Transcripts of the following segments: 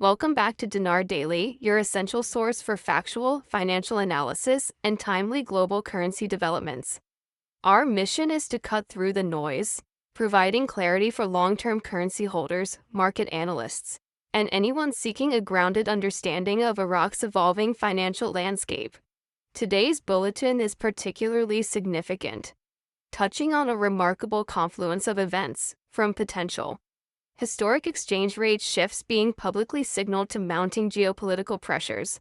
Welcome back to Dinar Daily, your essential source for factual, financial analysis and timely global currency developments. Our mission is to cut through the noise, providing clarity for long-term currency holders, market analysts, and anyone seeking a grounded understanding of Iraq's evolving financial landscape. Today's bulletin is particularly significant, touching on a remarkable confluence of events, from potential historic exchange rate shifts being publicly signaled to mounting geopolitical pressures,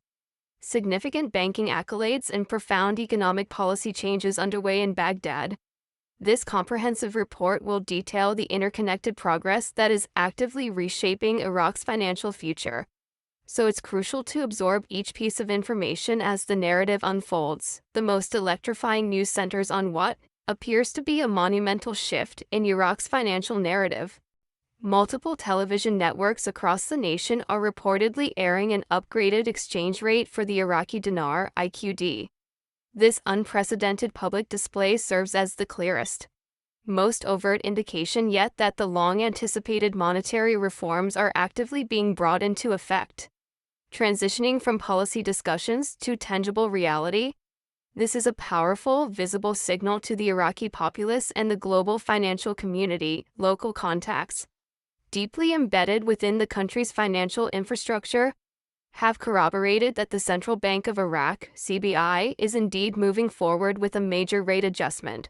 significant banking accolades, and profound economic policy changes underway in Baghdad. This comprehensive report will detail the interconnected progress that is actively reshaping Iraq's financial future. So it's crucial to absorb each piece of information as the narrative unfolds. The most electrifying news centers on what appears to be a monumental shift in Iraq's financial narrative. Multiple television networks across the nation are reportedly airing an upgraded exchange rate for the Iraqi dinar, IQD. This unprecedented public display serves as the clearest, most overt indication yet that the long-anticipated monetary reforms are actively being brought into effect. Transitioning from policy discussions to tangible reality, this is a powerful, visible signal to the Iraqi populace and the global financial community. Local contacts, deeply embedded within the country's financial infrastructure, have corroborated that the Central Bank of Iraq, CBI, is indeed moving forward with a major rate adjustment.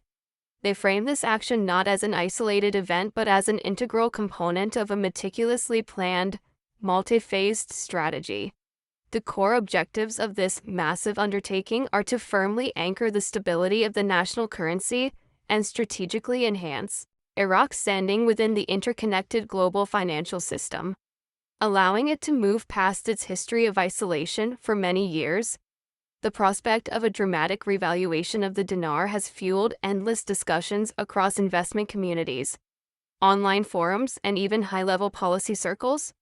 They frame this action not as an isolated event but as an integral component of a meticulously planned, multi-phased strategy. The core objectives of this massive undertaking are to firmly anchor the stability of the national currency and strategically enhance Iraq's standing within the interconnected global financial system, allowing it to move past its history of isolation for many years. The prospect of a dramatic revaluation of the dinar has fueled endless discussions across investment communities, online forums, and even high-level policy circles.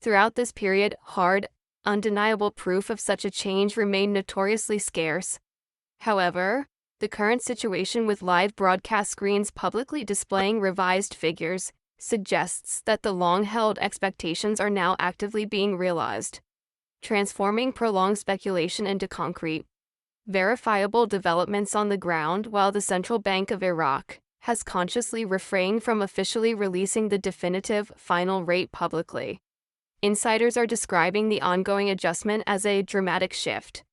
Throughout this period, hard, undeniable proof of such a change remained notoriously scarce. However, the current situation with live broadcast screens publicly displaying revised figures suggests that the long-held expectations are now actively being realized, transforming prolonged speculation into concrete, verifiable developments on the ground. While the Central Bank of Iraq has consciously refrained from officially releasing the definitive final rate publicly, insiders are describing the ongoing adjustment as a dramatic shift.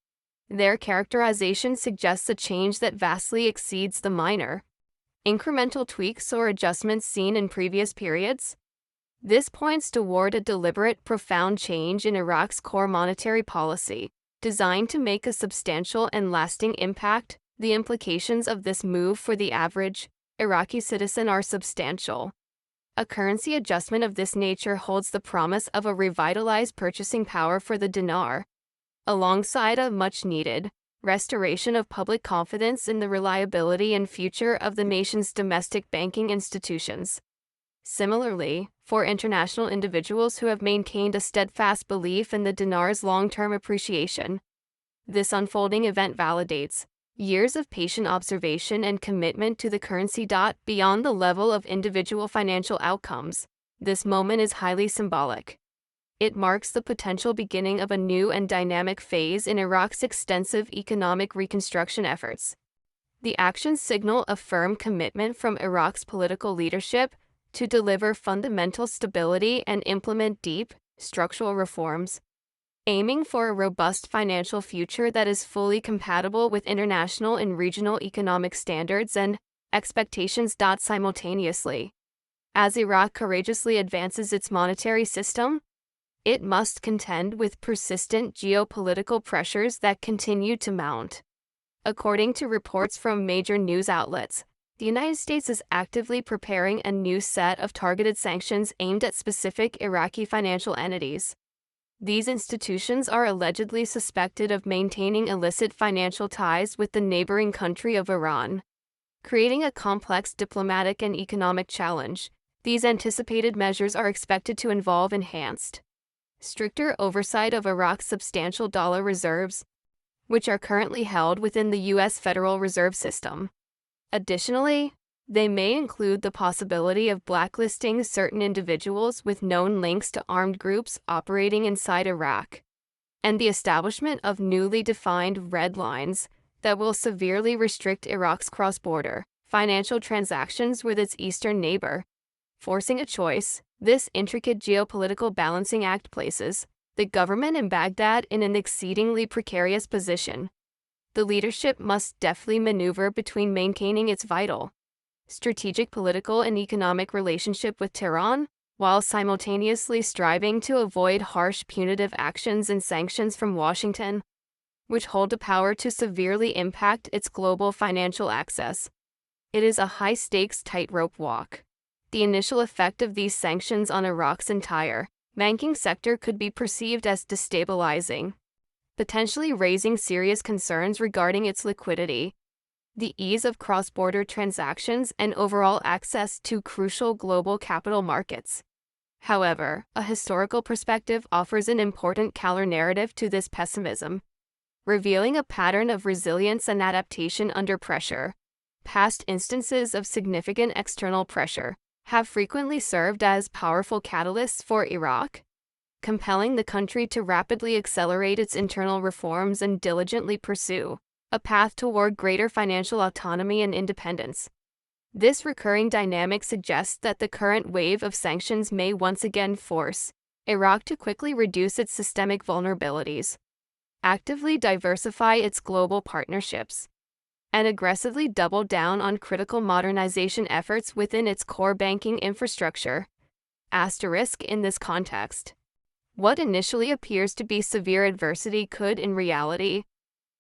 Their characterization suggests a change that vastly exceeds the minor, incremental tweaks or adjustments seen in previous periods. This points toward a deliberate, profound change in Iraq's core monetary policy, designed to make a substantial and lasting impact. The implications of this move for the average Iraqi citizen are substantial. A currency adjustment of this nature holds the promise of a revitalized purchasing power for the dinar, alongside a much-needed restoration of public confidence in the reliability and future of the nation's domestic banking institutions. Similarly, for international individuals who have maintained a steadfast belief in the dinar's long-term appreciation, this unfolding event validates years of patient observation and commitment to the currency. Beyond the level of individual financial outcomes, this moment is highly symbolic. It marks the potential beginning of a new and dynamic phase in Iraq's extensive economic reconstruction efforts. The actions signal a firm commitment from Iraq's political leadership to deliver fundamental stability and implement deep, structural reforms, aiming for a robust financial future that is fully compatible with international and regional economic standards and expectations. Simultaneously, as Iraq courageously advances its monetary system, it must contend with persistent geopolitical pressures that continue to mount. According to reports from major news outlets, the United States is actively preparing a new set of targeted sanctions aimed at specific Iraqi financial entities. These institutions are allegedly suspected of maintaining illicit financial ties with the neighboring country of Iran, creating a complex diplomatic and economic challenge. These anticipated measures are expected to involve enhanced, stricter oversight of Iraq's substantial dollar reserves, which are currently held within the U.S. Federal Reserve System. Additionally, They may include the possibility of blacklisting certain individuals with known links to armed groups operating inside Iraq, and the establishment of newly defined red lines that will severely restrict Iraq's cross-border financial transactions with its eastern neighbor. Forcing a choice, this intricate geopolitical balancing act places the government in Baghdad in an exceedingly precarious position. The leadership must deftly maneuver between maintaining its vital strategic, political, and economic relationship with Tehran, while simultaneously striving to avoid harsh punitive actions and sanctions from Washington, which hold the power to severely impact its global financial access. It is a high-stakes tightrope walk. The initial effect of these sanctions on Iraq's entire banking sector could be perceived as destabilizing, potentially raising serious concerns regarding its liquidity, the ease of cross-border transactions, and overall access to crucial global capital markets. However, a historical perspective offers an important counter-narrative to this pessimism, revealing a pattern of resilience and adaptation under pressure. Past instances of significant external pressure have frequently served as powerful catalysts for Iraq, compelling the country to rapidly accelerate its internal reforms and diligently pursue a path toward greater financial autonomy and independence. This recurring dynamic suggests that the current wave of sanctions may once again force Iraq to quickly reduce its systemic vulnerabilities, actively diversify its global partnerships, and aggressively double down on critical modernization efforts within its core banking infrastructure. Asterisk in this context, what initially appears to be severe adversity could, in reality,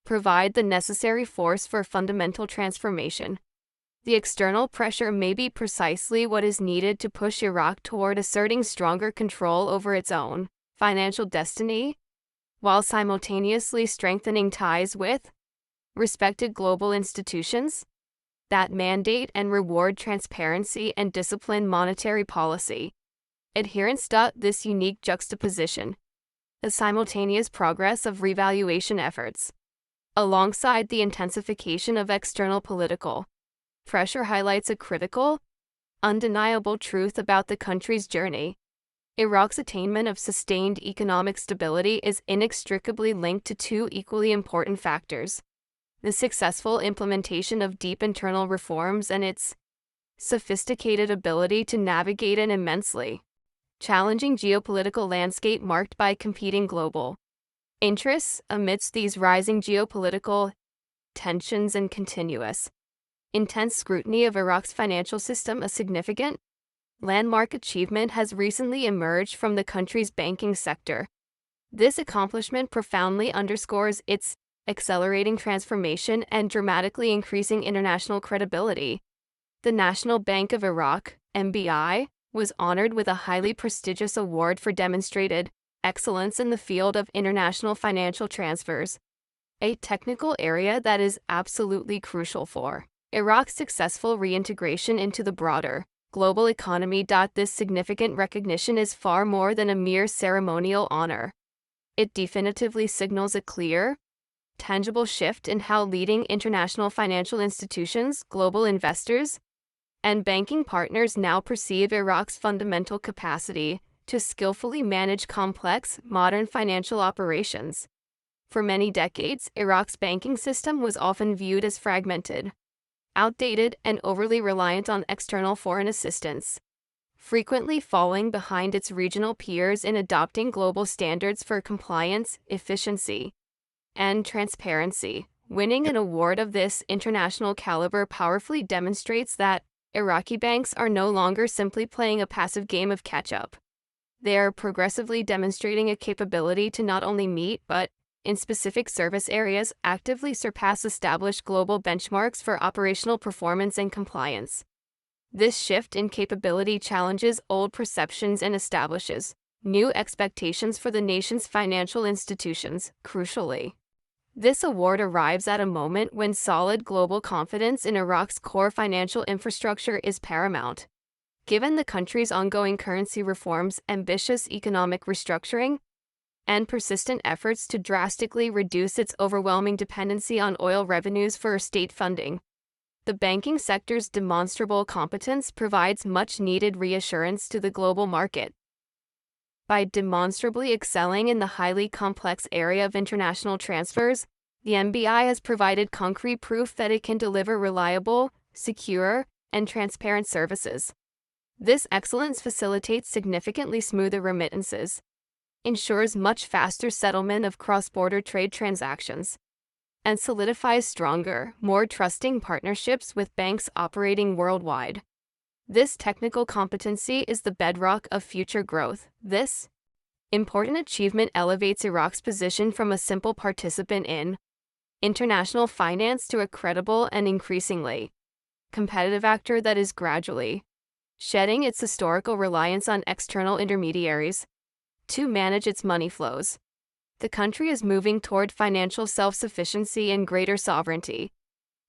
provide the necessary force for fundamental transformation. The external pressure may be precisely what is needed to push Iraq toward asserting stronger control over its own financial destiny, while simultaneously strengthening ties with respected global institutions that mandate and reward transparency and disciplined monetary policy. Adherence. This unique juxtaposition, the simultaneous progress of revaluation efforts, alongside the intensification of external political pressure, highlights a critical, undeniable truth about the country's journey. Iraq's attainment of sustained economic stability is inextricably linked to two equally important factors: the successful implementation of deep internal reforms and its sophisticated ability to navigate an immensely challenging geopolitical landscape marked by competing global interests. Amidst these rising geopolitical tensions and continuous, intense scrutiny of Iraq's financial system, a significant landmark achievement has recently emerged from the country's banking sector. This accomplishment profoundly underscores its accelerating transformation and dramatically increasing international credibility. The National Bank of Iraq, NBI, was honored with a highly prestigious award for demonstrated excellence in the field of international financial transfers, a technical area that is absolutely crucial for Iraq's successful reintegration into the broader global economy. This significant recognition is far more than a mere ceremonial honor. It definitively signals a clear, tangible shift in how leading international financial institutions, global investors, and banking partners now perceive Iraq's fundamental capacity to skillfully manage complex, modern financial operations. For many decades, Iraq's banking system was often viewed as fragmented, outdated, and overly reliant on external foreign assistance, frequently falling behind its regional peers in adopting global standards for compliance, efficiency, and transparency. Winning an award of this international caliber powerfully demonstrates that Iraqi banks are no longer simply playing a passive game of catch-up. They are progressively demonstrating a capability to not only meet, but, in specific service areas, actively surpass established global benchmarks for operational performance and compliance. This shift in capability challenges old perceptions and establishes new expectations for the nation's financial institutions. Crucially, this award arrives at a moment when solid global confidence in Iraq's core financial infrastructure is paramount. Given the country's ongoing currency reforms, ambitious economic restructuring, and persistent efforts to drastically reduce its overwhelming dependency on oil revenues for state funding, The banking sector's demonstrable competence provides much-needed reassurance to the global market. By demonstrably excelling in the highly complex area of international transfers, the NBI has provided concrete proof that it can deliver reliable, secure, and transparent services. This excellence facilitates significantly smoother remittances, ensures much faster settlement of cross-border trade transactions, and solidifies stronger, more trusting partnerships with banks operating worldwide. This technical competency is the bedrock of future growth. This important achievement elevates Iraq's position from a simple participant in international finance to a credible and increasingly competitive actor that is gradually shedding its historical reliance on external intermediaries to manage its money flows. The country is moving toward financial self-sufficiency and greater sovereignty,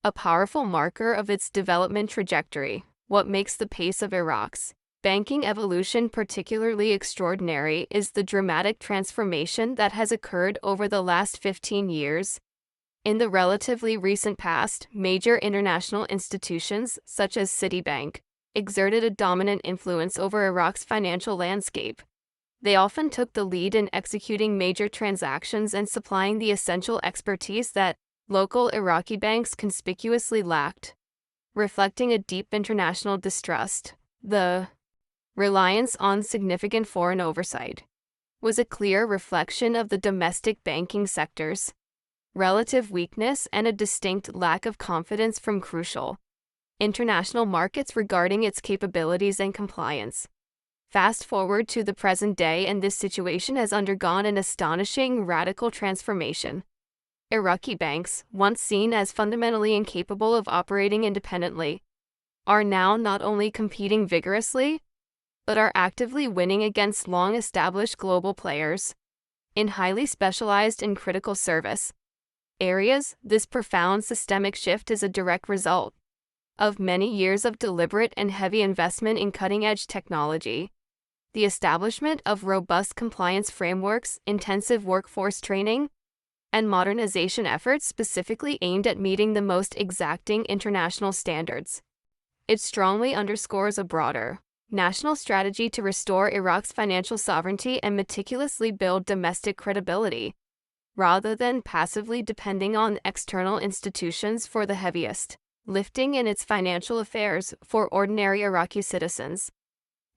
a powerful marker of its development trajectory. What makes the pace of Iraq's banking evolution particularly extraordinary is the dramatic transformation that has occurred over the last 15 years. In the relatively recent past, major international institutions, such as Citibank, exerted a dominant influence over Iraq's financial landscape. They often took the lead in executing major transactions and supplying the essential expertise that local Iraqi banks conspicuously lacked, reflecting a deep international distrust. The reliance on significant foreign oversight was a clear reflection of the domestic banking sector's relative weakness and a distinct lack of confidence from crucial international markets regarding its capabilities and compliance. Fast forward to the present day, and this situation has undergone an astonishing radical transformation. Iraqi banks, once seen as fundamentally incapable of operating independently, are now not only competing vigorously, but are actively winning against long-established global players in highly specialized and critical service areas. This profound systemic shift is a direct result of many years of deliberate and heavy investment in cutting-edge technology, the establishment of robust compliance frameworks, intensive workforce training, and modernization efforts specifically aimed at meeting the most exacting international standards. It strongly underscores a broader national strategy to restore Iraq's financial sovereignty and meticulously build domestic credibility, rather than passively depending on external institutions for the heaviest lifting in its financial affairs for ordinary Iraqi citizens.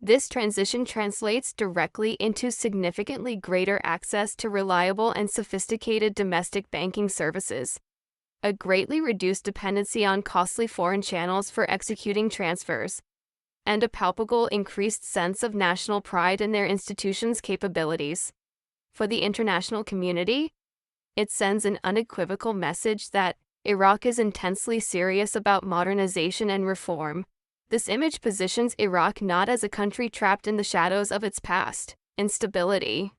This transition translates directly into significantly greater access to reliable and sophisticated domestic banking services, a greatly reduced dependency on costly foreign channels for executing transfers, and a palpable increased sense of national pride in their institutions' capabilities. For the international community, it sends an unequivocal message that Iraq is intensely serious about modernization and reform. This image positions Iraq not as a country trapped in the shadows of its past instability,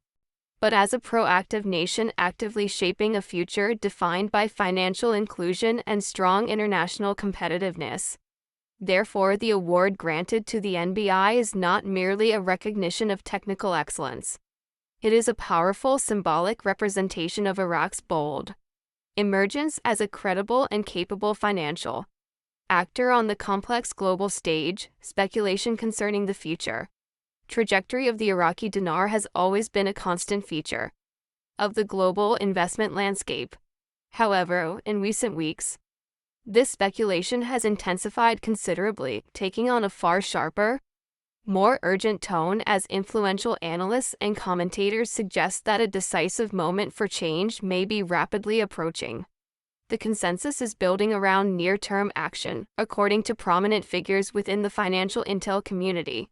but as a proactive nation actively shaping a future defined by financial inclusion and strong international competitiveness. Therefore, the award granted to the NBI is not merely a recognition of technical excellence. It is a powerful symbolic representation of Iraq's bold emergence as a credible and capable financial actor on the complex global stage. Speculation concerning the future trajectory of the Iraqi dinar has always been a constant feature of the global investment landscape. However, in recent weeks, this speculation has intensified considerably, taking on a far sharper, more urgent tone as influential analysts and commentators suggest that a decisive moment for change may be rapidly approaching. The consensus is building around near-term action, according to prominent figures within the financial intel community.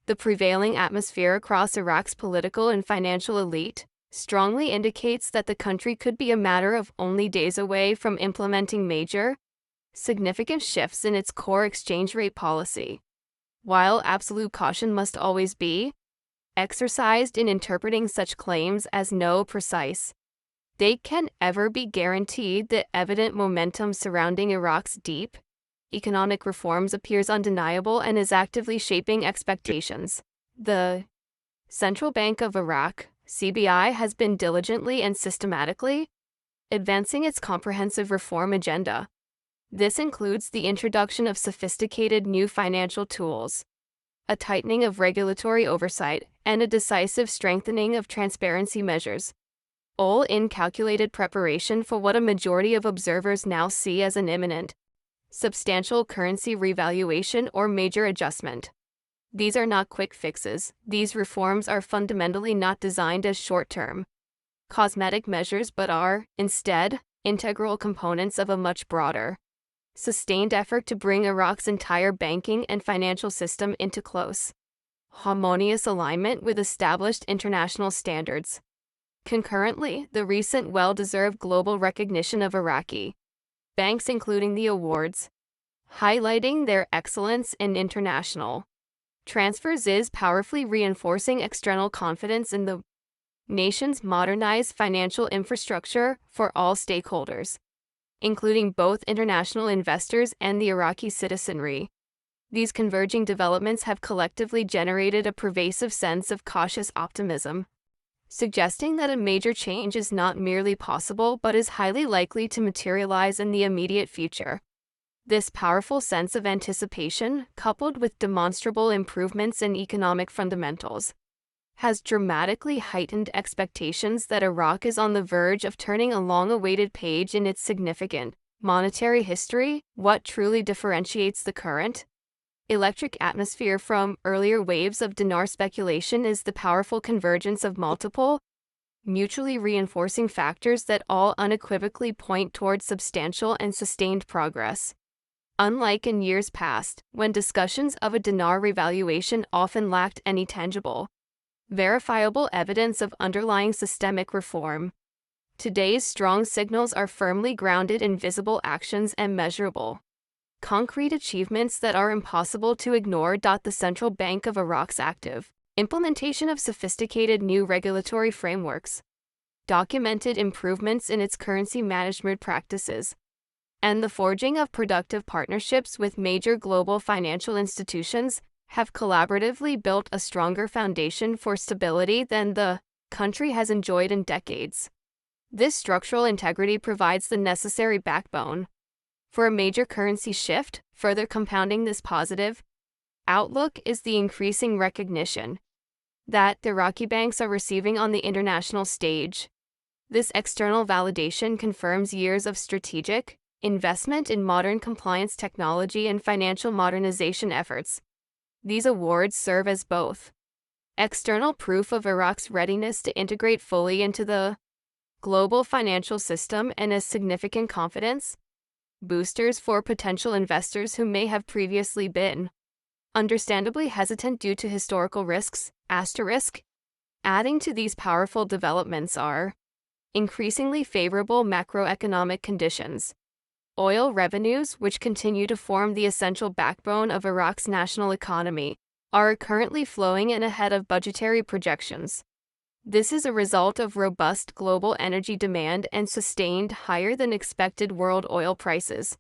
The prevailing atmosphere across Iraq's political and financial elite strongly indicates that the country could be a matter of only days away from implementing major, significant shifts in its core exchange rate policy. While absolute caution must always be exercised in interpreting such claims, as no precise date can ever be guaranteed, the evident momentum surrounding Iraq's deep economic reforms appears undeniable and is actively shaping expectations. The Central Bank of Iraq, CBI, has been diligently and systematically advancing its comprehensive reform agenda. This includes the introduction of sophisticated new financial tools, a tightening of regulatory oversight, and a decisive strengthening of transparency measures, all in calculated preparation for what a majority of observers now see as an imminent, substantial currency revaluation or major adjustment. These are not quick fixes. These reforms are fundamentally not designed as short-term, cosmetic measures but are, instead, integral components of a much broader, sustained effort to bring Iraq's entire banking and financial system into close, harmonious alignment with established international standards. Concurrently, the recent well-deserved global recognition of Iraqi banks, including the awards, highlighting their excellence in international transfers, is powerfully reinforcing external confidence in the nation's modernized financial infrastructure for all stakeholders, including both international investors and the Iraqi citizenry. These converging developments have collectively generated a pervasive sense of cautious optimism, suggesting that a major change is not merely possible but is highly likely to materialize in the immediate future. This powerful sense of anticipation, coupled with demonstrable improvements in economic fundamentals, has dramatically heightened expectations that Iraq is on the verge of turning a long-awaited page in its significant monetary history. What truly differentiates the current electric atmosphere from earlier waves of dinar speculation is the powerful convergence of multiple, mutually reinforcing factors that all unequivocally point towards substantial and sustained progress. Unlike in years past, when discussions of a dinar revaluation often lacked any tangible, verifiable evidence of underlying systemic reform, today's strong signals are firmly grounded in visible actions and measurable, concrete achievements that are impossible to ignore. The Central Bank of Iraq's active implementation of sophisticated new regulatory frameworks, documented improvements in its currency management practices, and the forging of productive partnerships with major global financial institutions have collaboratively built a stronger foundation for stability than the country has enjoyed in decades. This structural integrity provides the necessary backbone for a major currency shift. Further compounding this positive outlook is the increasing recognition that the Iraqi banks are receiving on the international stage. This external validation confirms years of strategic investment in modern compliance technology and financial modernization efforts. These awards serve as both external proof of Iraq's readiness to integrate fully into the global financial system and as significant confidence boosters for potential investors who may have previously been understandably hesitant due to historical risks. Adding to these powerful developments are increasingly favorable macroeconomic conditions. Oil revenues, which continue to form the essential backbone of Iraq's national economy, are currently flowing in ahead of budgetary projections. This is a result of robust global energy demand and sustained higher-than-expected world oil prices.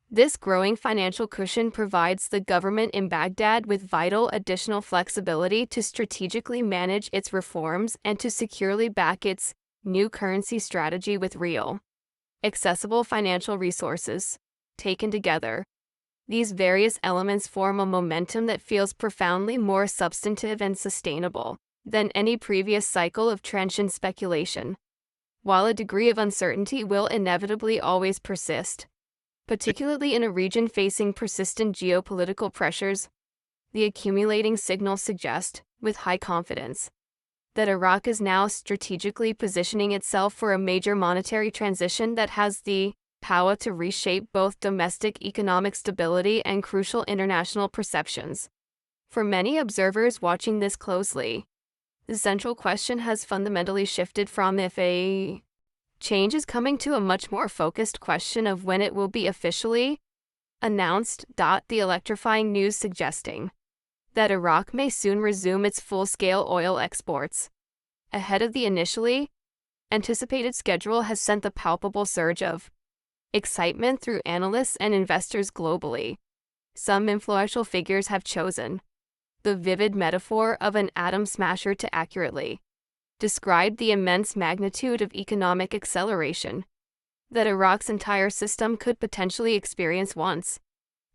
This growing financial cushion provides the government in Baghdad with vital additional flexibility to strategically manage its reforms and to securely back its new currency strategy with real, accessible financial resources. Taken together, these various elements form a momentum that feels profoundly more substantive and sustainable than any previous cycle of transient speculation. While a degree of uncertainty will inevitably always persist, particularly in a region facing persistent geopolitical pressures, the accumulating signals suggest, with high confidence, that Iraq is now strategically positioning itself for a major monetary transition that has the power to reshape both domestic economic stability and crucial international perceptions. For many observers watching this closely, the central question has fundamentally shifted from if a change is coming to a much more focused question of when it will be officially announced. The electrifying news suggesting that Iraq may soon resume its full-scale oil exports ahead of the initially anticipated schedule has sent a palpable surge of excitement through analysts and investors globally. Some influential figures have chosen the vivid metaphor of an atom smasher to accurately describe the immense magnitude of economic acceleration that Iraq's entire system could potentially experience once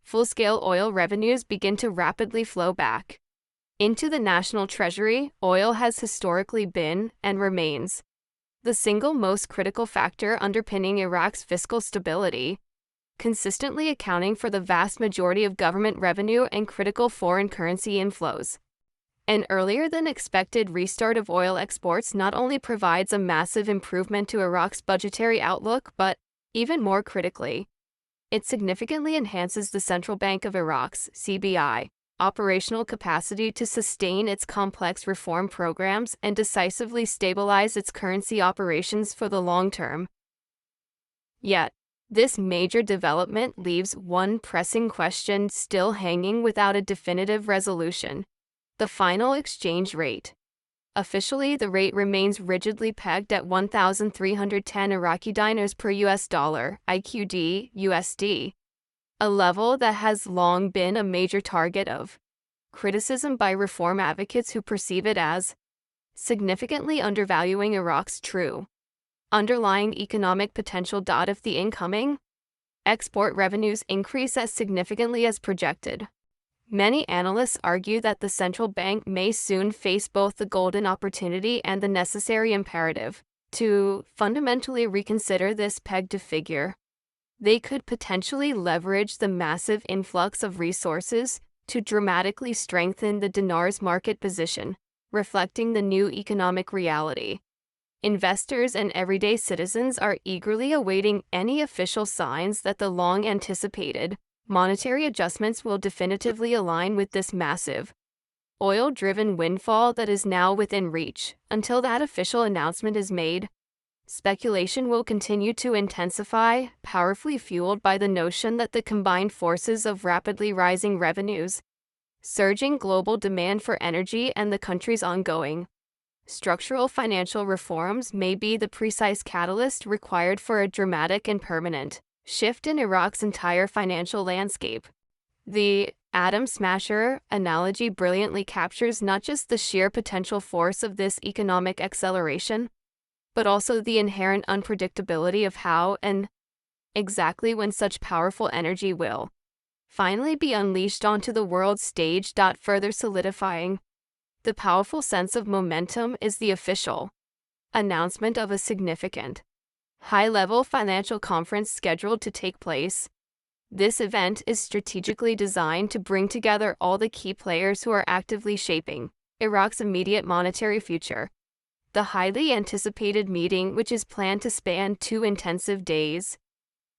full-scale oil revenues begin to rapidly flow back into the national treasury. Oil has historically been, and remains, the single most critical factor underpinning Iraq's fiscal stability, consistently accounting for the vast majority of government revenue and critical foreign currency inflows. An earlier-than-expected restart of oil exports not only provides a massive improvement to Iraq's budgetary outlook, but, even more critically, it significantly enhances the Central Bank of Iraq's (CBI) operational capacity to sustain its complex reform programs and decisively stabilize its currency operations for the long term. Yet, this major development leaves one pressing question still hanging without a definitive resolution: the final exchange rate. Officially, the rate remains rigidly pegged at 1,310 Iraqi dinars per US dollar, IQD, USD, a level that has long been a major target of criticism by reform advocates who perceive it as significantly undervaluing Iraq's true underlying economic potential. If the incoming export revenues increase as significantly as projected, many analysts argue that the central bank may soon face both the golden opportunity and the necessary imperative to fundamentally reconsider this pegged figure. They could potentially leverage the massive influx of resources to dramatically strengthen the dinar's market position, reflecting the new economic reality. Investors and everyday citizens are eagerly awaiting any official signs that the long-anticipated monetary adjustments will definitively align with this massive, oil-driven windfall that is now within reach. Until that official announcement is made, speculation will continue to intensify, powerfully fueled by the notion that the combined forces of rapidly rising revenues, surging global demand for energy, and the country's ongoing structural financial reforms may be the precise catalyst required for a dramatic and permanent shift in Iraq's entire financial landscape. The atom smasher analogy brilliantly captures not just the sheer potential force of this economic acceleration, but also the inherent unpredictability of how and exactly when such powerful energy will finally be unleashed onto the world stage. Further solidifying the powerful sense of momentum is the official announcement of a significant high-level financial conference scheduled to take place. This event is strategically designed to bring together all the key players who are actively shaping Iraq's immediate monetary future. The highly anticipated meeting, which is planned to span 2 intensive days,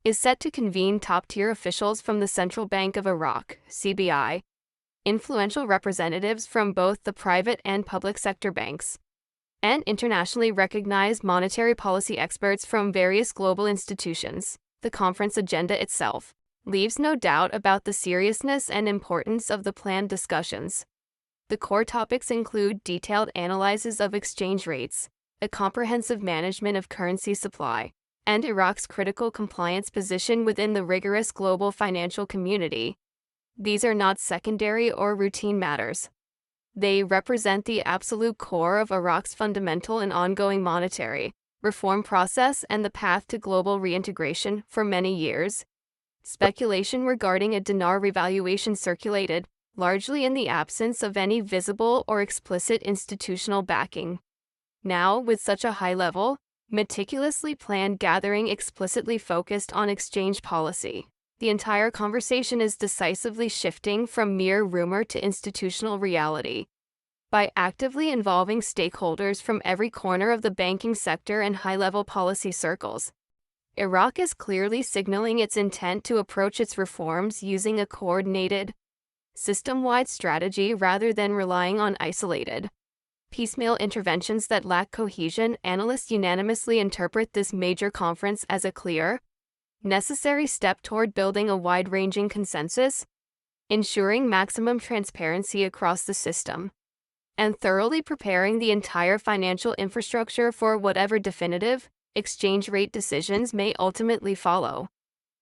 is set to convene top-tier officials from the Central Bank of Iraq, CBI, influential representatives from both the private and public sector banks, and internationally recognized monetary policy experts from various global institutions. The conference agenda itself leaves no doubt about the seriousness and importance of the planned discussions. The core topics include detailed analyses of exchange rates, a comprehensive management of currency supply, and Iraq's critical compliance position within the rigorous global financial community. These are not secondary or routine matters. They represent the absolute core of Iraq's fundamental and ongoing monetary reform process and the path to global reintegration. For many years, speculation regarding a dinar revaluation circulated, largely in the absence of any visible or explicit institutional backing. Now, with such a high-level, meticulously planned gathering explicitly focused on exchange policy, the entire conversation is decisively shifting from mere rumor to institutional reality. By actively involving stakeholders from every corner of the banking sector and high-level policy circles, Iraq is clearly signaling its intent to approach its reforms using a coordinated, system-wide strategy rather than relying on isolated, piecemeal interventions that lack cohesion. Analysts unanimously interpret this major conference as a clear, necessary step toward building a wide-ranging consensus, ensuring maximum transparency across the system, and thoroughly preparing the entire financial infrastructure for whatever definitive exchange rate decisions may ultimately follow.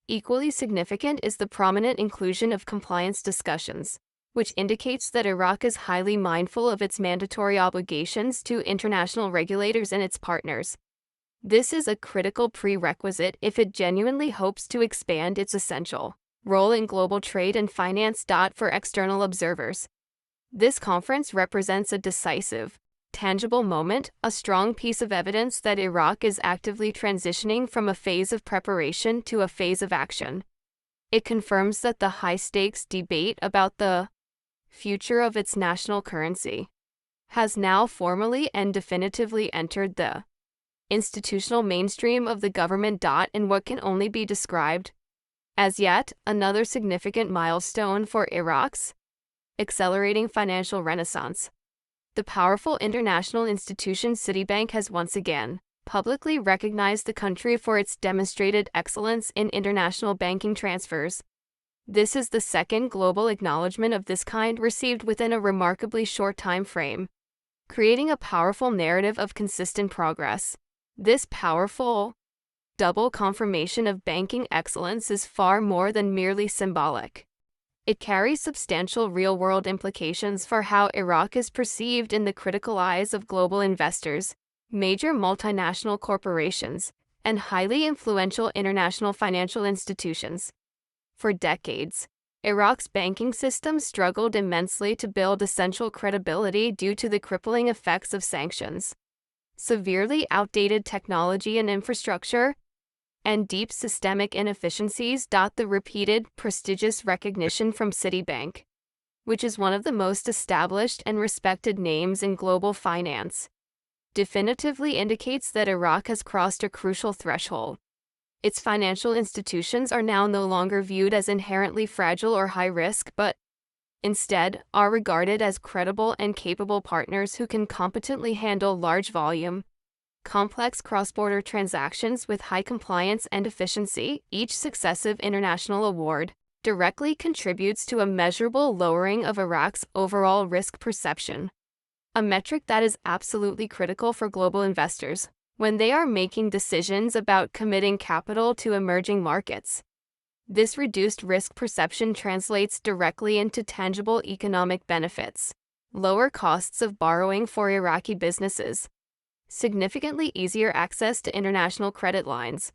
Equally significant is the prominent inclusion of compliance discussions, which indicates that Iraq is highly mindful of its mandatory obligations to international regulators and its partners. This is a critical prerequisite if it genuinely hopes to expand its essential role in global trade and finance. For external observers, this conference represents a decisive, tangible moment, a strong piece of evidence that Iraq is actively transitioning from a phase of preparation to a phase of action. It confirms that the high-stakes debate about the future of its national currency has now formally and definitively entered the institutional mainstream of the government. In what can only be described as yet another significant milestone for Iraq's accelerating financial renaissance. The powerful international institution Citibank has once again publicly recognized the country for its demonstrated excellence in international banking transfers. This is the second global acknowledgement of this kind received within a remarkably short time frame, creating a powerful narrative of consistent progress. This powerful double confirmation of banking excellence is far more than merely symbolic. It carries substantial real-world implications for how Iraq is perceived in the critical eyes of global investors, major multinational corporations, and highly influential international financial institutions. For decades, Iraq's banking system struggled immensely to build essential credibility due to the crippling effects of sanctions, severely outdated technology and infrastructure, and deep systemic inefficiencies. The repeated, prestigious recognition from Citibank, which is one of the most established and respected names in global finance, definitively indicates that Iraq has crossed a crucial threshold. Its financial institutions are now no longer viewed as inherently fragile or high risk, but instead are regarded as credible and capable partners who can competently handle large volume, complex cross-border transactions with high compliance and efficiency. Each successive international award directly contributes to a measurable lowering of Iraq's overall risk perception, a metric that is absolutely critical for global investors when they are making decisions about committing capital to emerging markets. This reduced risk perception translates directly into tangible economic benefits: lower costs of borrowing for Iraqi businesses, significantly easier access to international credit lines,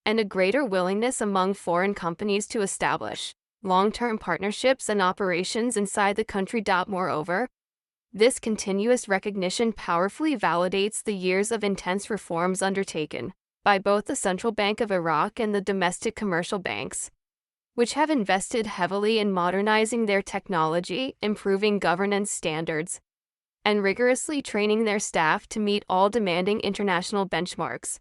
and a greater willingness among foreign companies to establish long-term partnerships and operations inside the country. Moreover, this continuous recognition powerfully validates the years of intense reforms undertaken by both the Central Bank of Iraq and the domestic commercial banks, which have invested heavily in modernizing their technology, improving governance standards, and rigorously training their staff to meet all demanding international benchmarks.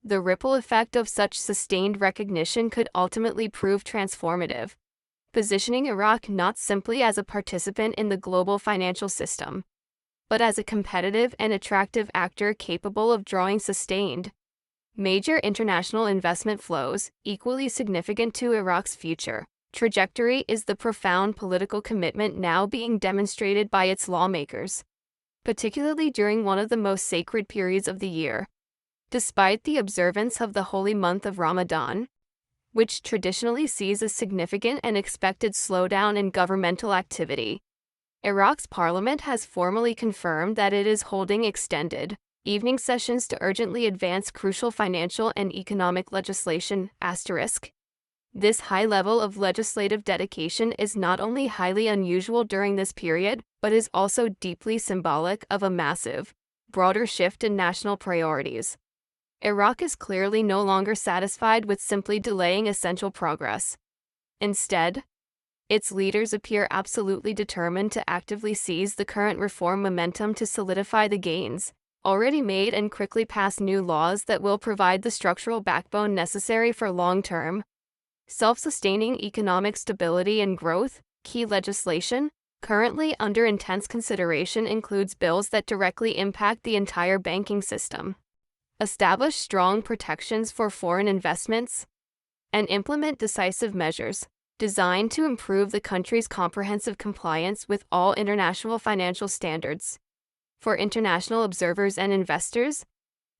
The ripple effect of such sustained recognition could ultimately prove transformative, positioning Iraq not simply as a participant in the global financial system, but as a competitive and attractive actor capable of drawing sustained, major international investment flows. Equally significant to Iraq's future trajectory is the profound political commitment now being demonstrated by its lawmakers, particularly during one of the most sacred periods of the year. Despite the observance of the holy month of Ramadan, which traditionally sees a significant and expected slowdown in governmental activity, Iraq's parliament has formally confirmed that it is holding extended evening sessions to urgently advance crucial financial and economic legislation. This high level of legislative dedication is not only highly unusual during this period, but is also deeply symbolic of a massive, broader shift in national priorities. Iraq is clearly no longer satisfied with simply delaying essential progress. Instead, its leaders appear absolutely determined to actively seize the current reform momentum to solidify the gains already made and quickly pass new laws that will provide the structural backbone necessary for long-term, self-sustaining economic stability and growth. Key legislation currently under intense consideration includes bills that directly impact the entire banking system, establish strong protections for foreign investments, and implement decisive measures designed to improve the country's comprehensive compliance with all international financial standards. For international observers and investors,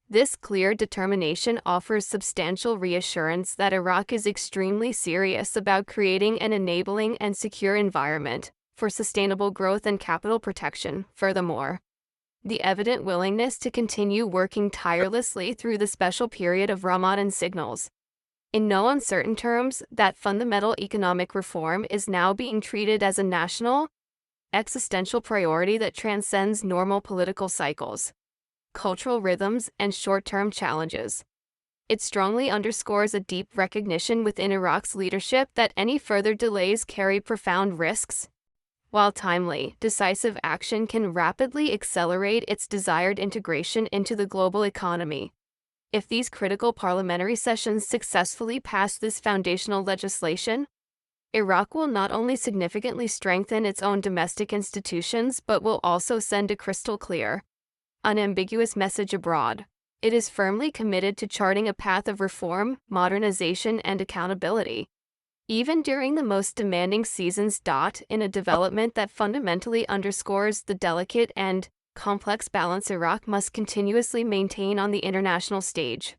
this clear determination offers substantial reassurance that Iraq is extremely serious about creating an enabling and secure environment for sustainable growth and capital protection. Furthermore, The evident willingness to continue working tirelessly through the special period of Ramadan signals, in no uncertain terms, that fundamental economic reform is now being treated as a national, existential priority that transcends normal political cycles, cultural rhythms, and short-term challenges. It strongly underscores a deep recognition within Iraq's leadership that any further delays carry profound risks, while timely, decisive action can rapidly accelerate its desired integration into the global economy. If these critical parliamentary sessions successfully pass this foundational legislation, Iraq will not only significantly strengthen its own domestic institutions but will also send a crystal clear, unambiguous message abroad. It is firmly committed to charting a path of reform, modernization, and accountability, even during the most demanding seasons. In a development that fundamentally underscores the delicate and complex balance Iraq must continuously maintain on the international stage,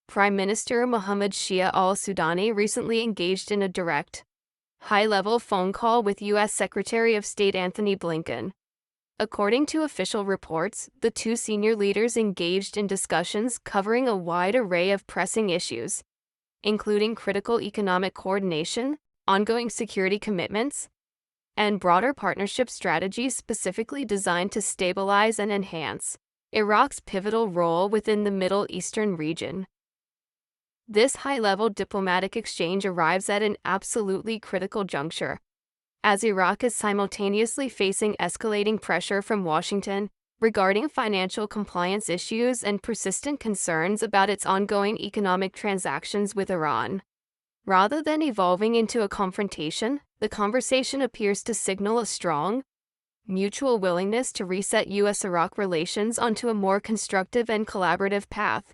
Prime Minister Mohammed Shia al-Sudani recently engaged in a direct, high-level phone call with U.S. Secretary of State Anthony Blinken. According to official reports, the two senior leaders engaged in discussions covering a wide array of pressing issues, including critical economic coordination, ongoing security commitments, and broader partnership strategies specifically designed to stabilize and enhance Iraq's pivotal role within the Middle Eastern region. This high-level diplomatic exchange arrives at an absolutely critical juncture, as Iraq is simultaneously facing escalating pressure from Washington regarding financial compliance issues and persistent concerns about its ongoing economic transactions with Iran. Rather than evolving into a confrontation, the conversation appears to signal a strong, mutual willingness to reset U.S.-Iraq relations onto a more constructive and collaborative path,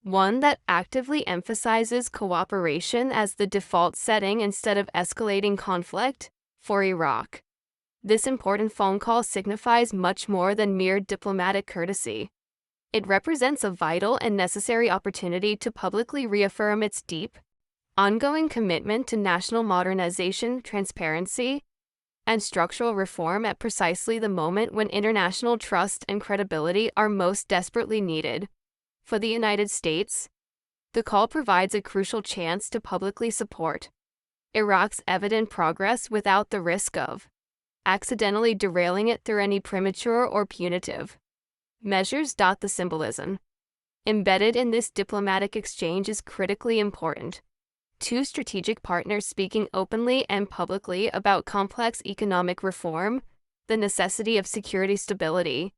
one that actively emphasizes cooperation as the default setting instead of escalating conflict. For Iraq, this important phone call signifies much more than mere diplomatic courtesy. It represents a vital and necessary opportunity to publicly reaffirm its deep, ongoing commitment to national modernization, transparency, and structural reform at precisely the moment when international trust and credibility are most desperately needed. For the United States, the call provides a crucial chance to publicly support Iraq's evident progress without the risk of accidentally derailing it through any premature or punitive measures. The symbolism embedded in this diplomatic exchange is critically important. Two strategic partners speaking openly and publicly about complex economic reform, the necessity of security stability,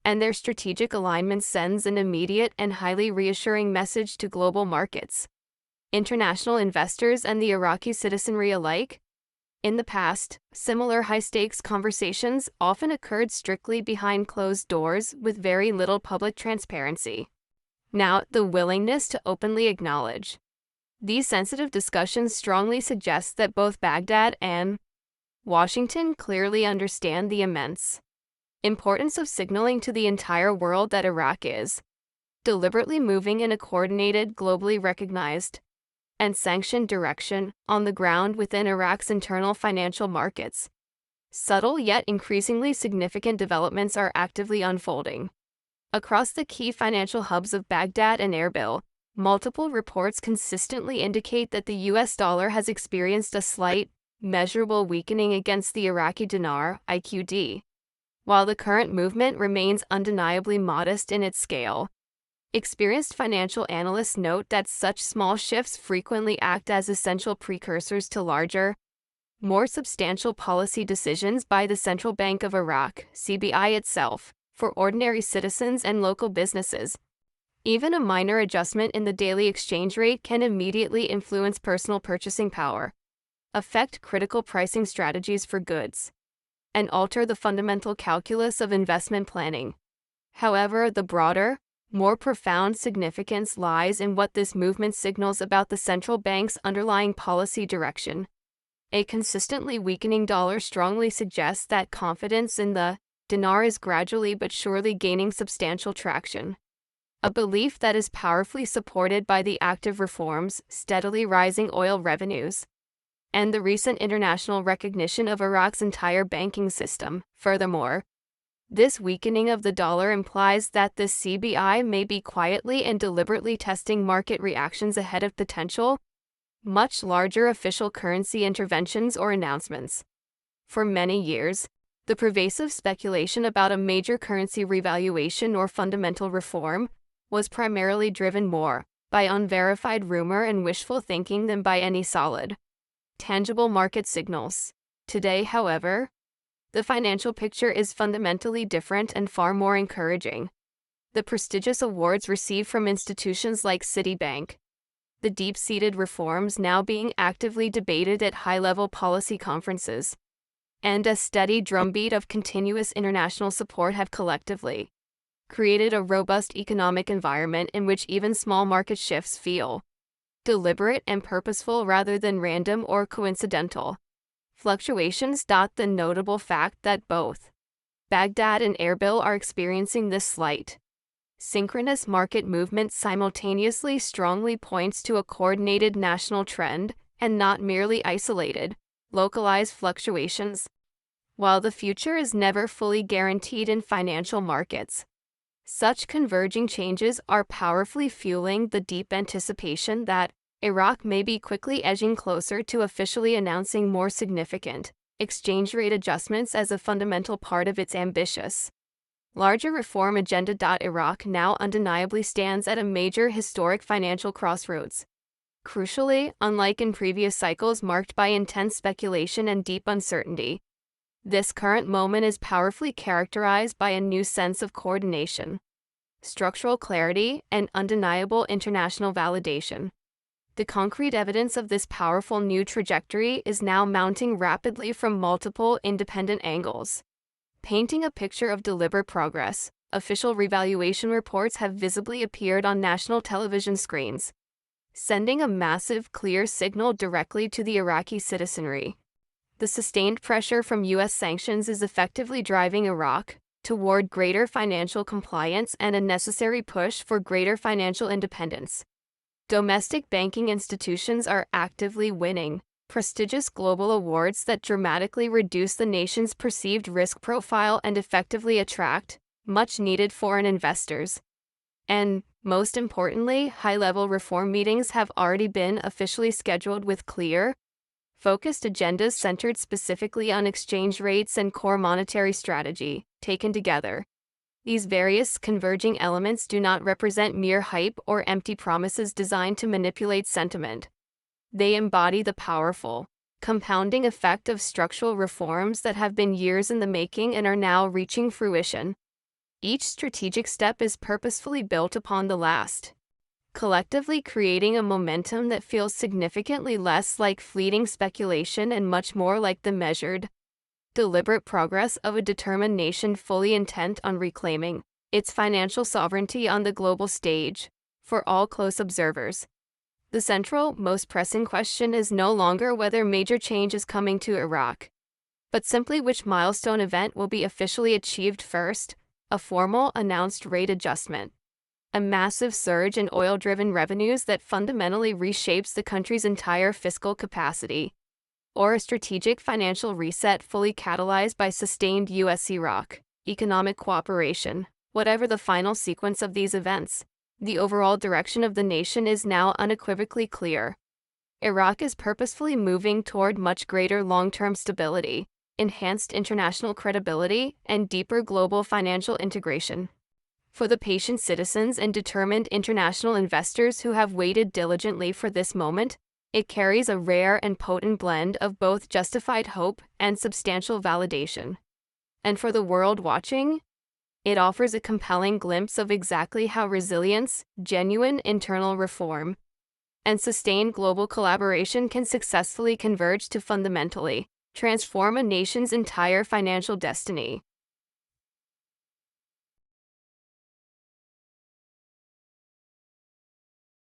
and their strategic alignment sends an immediate and highly reassuring message to global markets, international investors, and the Iraqi citizenry alike. In the past, similar high-stakes conversations often occurred strictly behind closed doors with very little public transparency. Now, the willingness to openly acknowledge these sensitive discussions strongly suggests that both Baghdad and Washington clearly understand the immense importance of signaling to the entire world that Iraq is deliberately moving in a coordinated, globally recognized, and sanctioned direction on the ground within Iraq's internal financial markets. Subtle yet increasingly significant developments are actively unfolding. Across the key financial hubs of Baghdad and Erbil, multiple reports consistently indicate that the US dollar has experienced a slight, measurable weakening against the Iraqi dinar, IQD. While the current movement remains undeniably modest in its scale, experienced financial analysts note that such small shifts frequently act as essential precursors to larger, more substantial policy decisions by the Central Bank of Iraq, CBI itself, for ordinary citizens and local businesses. Even a minor adjustment in the daily exchange rate can immediately influence personal purchasing power, affect critical pricing strategies for goods, and alter the fundamental calculus of investment planning. However, the broader, more profound significance lies in what this movement signals about the central bank's underlying policy direction. A consistently weakening dollar strongly suggests that confidence in the dinar is gradually but surely gaining substantial traction, a belief that is powerfully supported by the active reforms, steadily rising oil revenues, and the recent international recognition of Iraq's entire banking system. Furthermore, This weakening of the dollar implies that the CBI may be quietly and deliberately testing market reactions ahead of potential, much larger official currency interventions or announcements. For many years, the pervasive speculation about a major currency revaluation or fundamental reform was primarily driven more by unverified rumor and wishful thinking than by any solid, tangible market signals. Today, however, the financial picture is fundamentally different and far more encouraging. The prestigious awards received from institutions like Citibank, the deep-seated reforms now being actively debated at high-level policy conferences, and a steady drumbeat of continuous international support have collectively created a robust economic environment in which even small market shifts feel deliberate and purposeful rather than random or coincidental fluctuations. The notable fact that both Baghdad and Erbil are experiencing this slight, synchronous market movement simultaneously strongly points to a coordinated national trend and not merely isolated, localized fluctuations. While the future is never fully guaranteed in financial markets, such converging changes are powerfully fueling the deep anticipation that Iraq may be quickly edging closer to officially announcing more significant exchange rate adjustments as a fundamental part of its ambitious, larger reform agenda. Iraq now undeniably stands at a major historic financial crossroads. Crucially, unlike in previous cycles marked by intense speculation and deep uncertainty, this current moment is powerfully characterized by a new sense of coordination, structural clarity, and undeniable international validation. The concrete evidence of this powerful new trajectory is now mounting rapidly from multiple independent angles, painting a picture of deliberate progress. Official revaluation reports have visibly appeared on national television screens, sending a massive, clear signal directly to the Iraqi citizenry. The sustained pressure from U.S. sanctions is effectively driving Iraq toward greater financial compliance and a necessary push for greater financial independence. Domestic banking institutions are actively winning prestigious global awards that dramatically reduce the nation's perceived risk profile and effectively attract much-needed foreign investors. And, most importantly, high-level reform meetings have already been officially scheduled with clear, focused agendas centered specifically on exchange rates and core monetary strategy. Taken together, these various converging elements do not represent mere hype or empty promises designed to manipulate sentiment. They embody the powerful, compounding effect of structural reforms that have been years in the making and are now reaching fruition. Each strategic step is purposefully built upon the last, collectively creating a momentum that feels significantly less like fleeting speculation and much more like the measured, deliberate progress of a determined nation fully intent on reclaiming its financial sovereignty on the global stage. For all close observers, the central, most pressing question is no longer whether major change is coming to Iraq, but simply which milestone event will be officially achieved first: a formal, announced rate adjustment, a massive surge in oil-driven revenues that fundamentally reshapes the country's entire fiscal capacity, or a strategic financial reset fully catalyzed by sustained U.S.-Iraq economic cooperation. Whatever the final sequence of these events, the overall direction of the nation is now unequivocally clear. Iraq is purposefully moving toward much greater long-term stability, enhanced international credibility, and deeper global financial integration. For the patient citizens and determined international investors who have waited diligently for this moment, it carries a rare and potent blend of both justified hope and substantial validation. And for the world watching, it offers a compelling glimpse of exactly how resilience, genuine internal reform, and sustained global collaboration can successfully converge to fundamentally transform a nation's entire financial destiny.